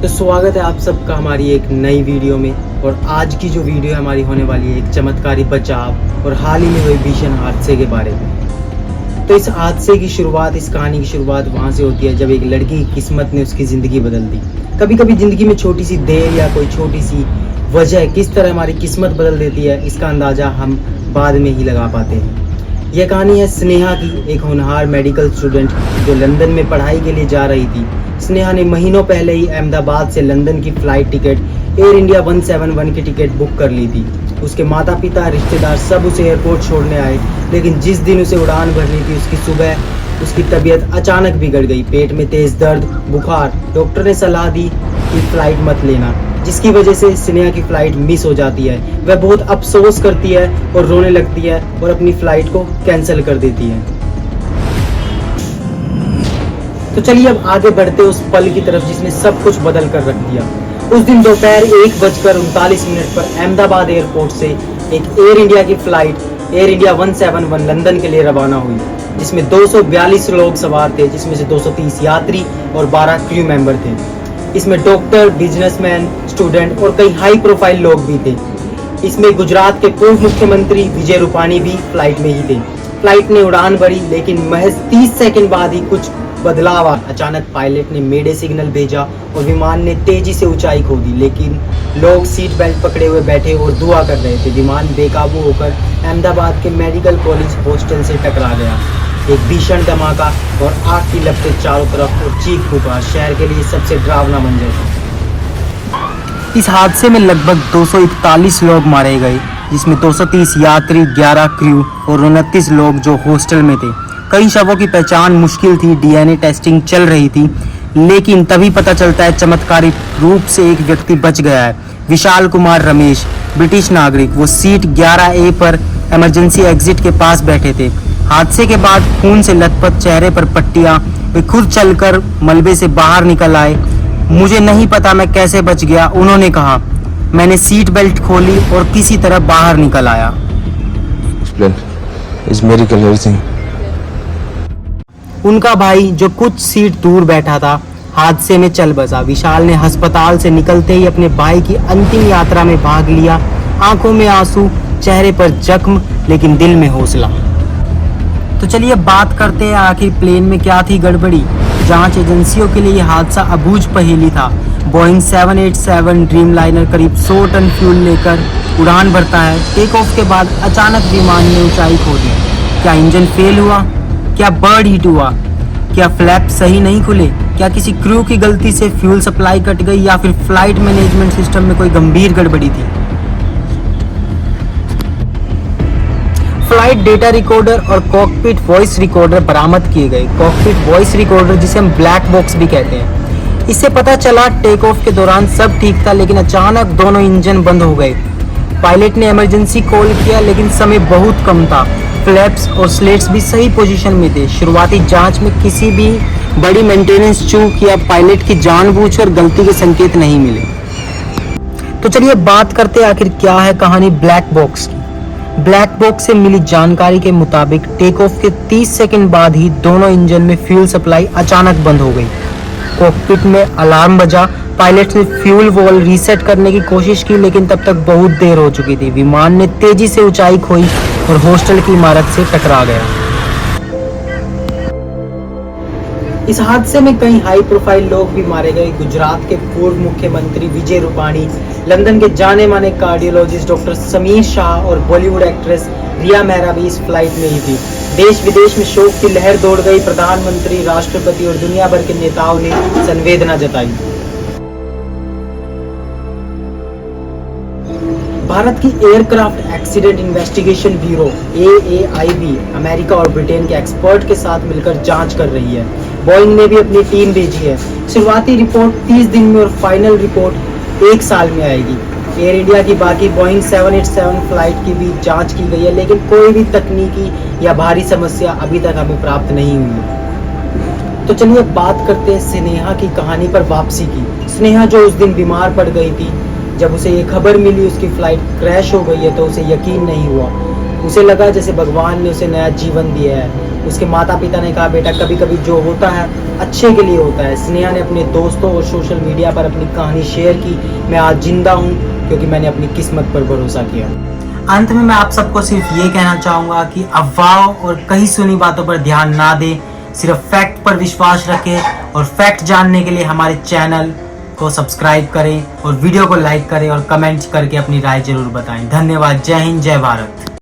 तो स्वागत है आप सबका हमारी एक नई वीडियो में। और आज की जो वीडियो हमारी होने वाली है एक चमत्कारी बचाव और हाल ही में हुए भीषण हादसे के बारे में। तो इस हादसे की शुरुआत, इस कहानी की शुरुआत वहाँ से होती है जब एक लड़की की किस्मत ने उसकी ज़िंदगी बदल दी। कभी कभी ज़िंदगी में छोटी सी देर या कोई छोटी सी वजह किस तरह हमारी किस्मत बदल देती है, इसका अंदाज़ा हम बाद में ही लगा पाते हैं। यह कहानी है स्नेहा की, एक होनहार मेडिकल स्टूडेंट जो लंदन में पढ़ाई के लिए जा रही थी। स्नेहा ने महीनों पहले ही अहमदाबाद से लंदन की फ़्लाइट टिकट एयर इंडिया 171 की टिकट बुक कर ली थी। उसके माता पिता, रिश्तेदार सब उसे एयरपोर्ट छोड़ने आए, लेकिन जिस दिन उसे उड़ान भरनी थी उसकी सुबह उसकी तबीयत अचानक बिगड़ गई। पेट में तेज़ दर्द, बुखार। डॉक्टर ने सलाह दी कि फ़्लाइट मत लेना, जिसकी वजह से स्नेहा की फ़्लाइट मिस हो जाती है। वह बहुत अफसोस करती है और रोने लगती है और अपनी फ़्लाइट को कैंसिल कर देती है। तो चलिए अब आगे बढ़ते उस पल की तरफ जिसने सब कुछ बदल कर रख दिया। उस दिन दोपहर 1:39 पर अहमदाबाद एयरपोर्ट से एक एयर इंडिया की फ़्लाइट एयर इंडिया 171 लंदन के लिए रवाना हुई, जिसमें 242 लोग सवार थे, जिसमें से 230 यात्री और 12 क्रू मेंबर थे। इसमें डॉक्टर, बिजनेसमैन, स्टूडेंट और कई हाई प्रोफाइल लोग भी थे। इसमें गुजरात के पूर्व मुख्यमंत्री विजय रूपानी भी फ्लाइट में ही थे। फ्लाइट ने उड़ान भरी, लेकिन महज 30 सेकंड बाद ही कुछ बदलाव आया। अचानक पायलट ने मेडे सिग्नल भेजा और विमान ने तेजी से ऊंचाई खो दी, लेकिन लोग सीट बेल्ट पकड़े हुए बैठे और दुआ कर रहे थे। विमान बेकाबू होकर अहमदाबाद के मेडिकल कॉलेज हॉस्टल से टकरा गया। एक भीषण धमाका और आग की लपटें चारों तरफ और चीख पुकार शहर के लिए सबसे डरावना मंजर था। इस हादसे में लगभग 241 लोग मारे गए, जिसमें 230 यात्री, 11 क्रू और 29 लोग जो हॉस्टल में थे। कई शवों की पहचान मुश्किल थी, डीएनए टेस्टिंग चल रही थी, लेकिन तभी पता चलता है चमत्कारी रूप से एक व्यक्ति बच गया है। विशाल कुमार रमेश, ब्रिटिश नागरिक, वो सीट 11A पर इमरजेंसी एग्जिट के पास बैठे थे। हादसे के बाद खून से लथपथ चेहरे पर पट्टियां, वे खुद चलकर मलबे से बाहर निकल आए। मुझे नहीं पता मैं कैसे बच गया, उन्होंने कहा। मैंने सीट बेल्ट खोली और किसी तरह बाहर निकल आया। उनका भाई जो कुछ सीट दूर बैठा था हादसे में चल बसा। विशाल ने अस्पताल से निकलते ही अपने भाई की अंतिम यात्रा में भाग लिया। आंखों में आंसू, चेहरे पर जख्म, लेकिन दिल में हौसला। तो चलिए बात करते हैं आखिर प्लेन में क्या थी गड़बड़ी। जांच एजेंसियों के लिए यह हादसा अबूझ पहेली था। बोइंग 787 ड्रीमलाइनर करीब 100 टन फ्यूल लेकर उड़ान भरता है। टेक ऑफ के बाद अचानक विमान ने ऊंचाई खो दी। क्या इंजन फेल हुआ? क्या बर्ड हिट हुआ? क्या फ्लैप सही नहीं खुले? क्या किसी क्रू की गलती से फ्यूल सप्लाई कट गई, या फिर फ्लाइट मैनेजमेंट सिस्टम में कोई गंभीर गड़बड़ी थी? फ्लाइट डेटा रिकॉर्डर और कॉकपिट वॉइस रिकॉर्डर बरामद किए गए। कॉकपिट वॉइस रिकॉर्डर, जिसे हम ब्लैक बॉक्स भी कहते हैं, इससे पता चला टेक ऑफ के दौरान सब ठीक था, लेकिन अचानक दोनों इंजन बंद हो गए। पायलट ने इमरजेंसी कॉल किया, लेकिन समय बहुत कम था। फ्लैप्स और स्लेट्स भी सही पोजीशन में थे। शुरुआती जांच में किसी भी बड़ी मेंटेनेंस चूक या पायलट की जानबूझ और गलती के संकेत नहीं मिले। तो चलिए बात करते हैं आखिर क्या है कहानी ब्लैक बॉक्स की। ब्लैक बॉक्स से मिली जानकारी के मुताबिक टेक ऑफ के 30 सेकंड बाद ही दोनों इंजन में फ्यूल सप्लाई अचानक बंद हो गई। कॉकपिट में अलार्म बजा। पायलट ने फ्यूल वॉल रीसेट करने की कोशिश की, लेकिन तब तक बहुत देर हो चुकी थी। विमान ने तेजी से ऊंचाई खोई और हॉस्टल की इमारत से टकरा गया। इस हादसे में कई हाई प्रोफाइल लोग भी मारे गए। गुजरात के पूर्व मुख्यमंत्री विजय रूपानी, लंदन के जाने माने कार्डियोलॉजिस्ट डॉक्टर समीर शाह और बॉलीवुड एक्ट्रेस रिया मेहरा भी इस फ्लाइट में ही थी। देश विदेश में शोक की लहर दौड़ गई। प्रधानमंत्री, राष्ट्रपति और दुनिया भर के नेताओं ने संवेदना जताई। भारत की aircraft accident investigation bureau AAIB America और ब्रिटेन के एक्सपर्ट के साथ मिलकर जांच कर रही है। बोइंग ने भी अपनी टीम भेजी है। शुरुआती रिपोर्ट 30 दिन में और फाइनल रिपोर्ट 1 साल में आएगी। एयर इंडिया की बाकी बोइंग 787 फ्लाइट की भी जांच की गई है, लेकिन कोई भी तकनीकी या भारी समस्या अभी तक हमें प्राप्त नहीं हुई। तो चलिए बात करते हैं स्नेहा की कहानी पर वापसी की। स्नेहा जो उस दिन बीमार पड़ गई थी, जब उसे ये खबर मिली उसकी फ्लाइट क्रैश हो गई है, तो उसे यकीन नहीं हुआ। उसे लगा जैसे भगवान ने उसे नया जीवन दिया है। उसके माता पिता ने कहा, बेटा कभी कभी जो होता है अच्छे के लिए होता है। स्नेहा ने अपने दोस्तों और सोशल मीडिया पर अपनी कहानी शेयर की। मैं आज जिंदा हूँ क्योंकि मैंने अपनी किस्मत पर भरोसा किया। अंत में मैं आप सबको सिर्फ ये कहना चाहूँगा कि अफवाहों और कहीं सुनी बातों पर ध्यान ना दें, सिर्फ फैक्ट पर विश्वास रखें और फैक्ट जानने के लिए हमारे चैनल को सब्सक्राइब करें और वीडियो को लाइक करें और कमेंट्स करके अपनी राय जरूर बताएं। धन्यवाद। जय हिंद, जय भारत।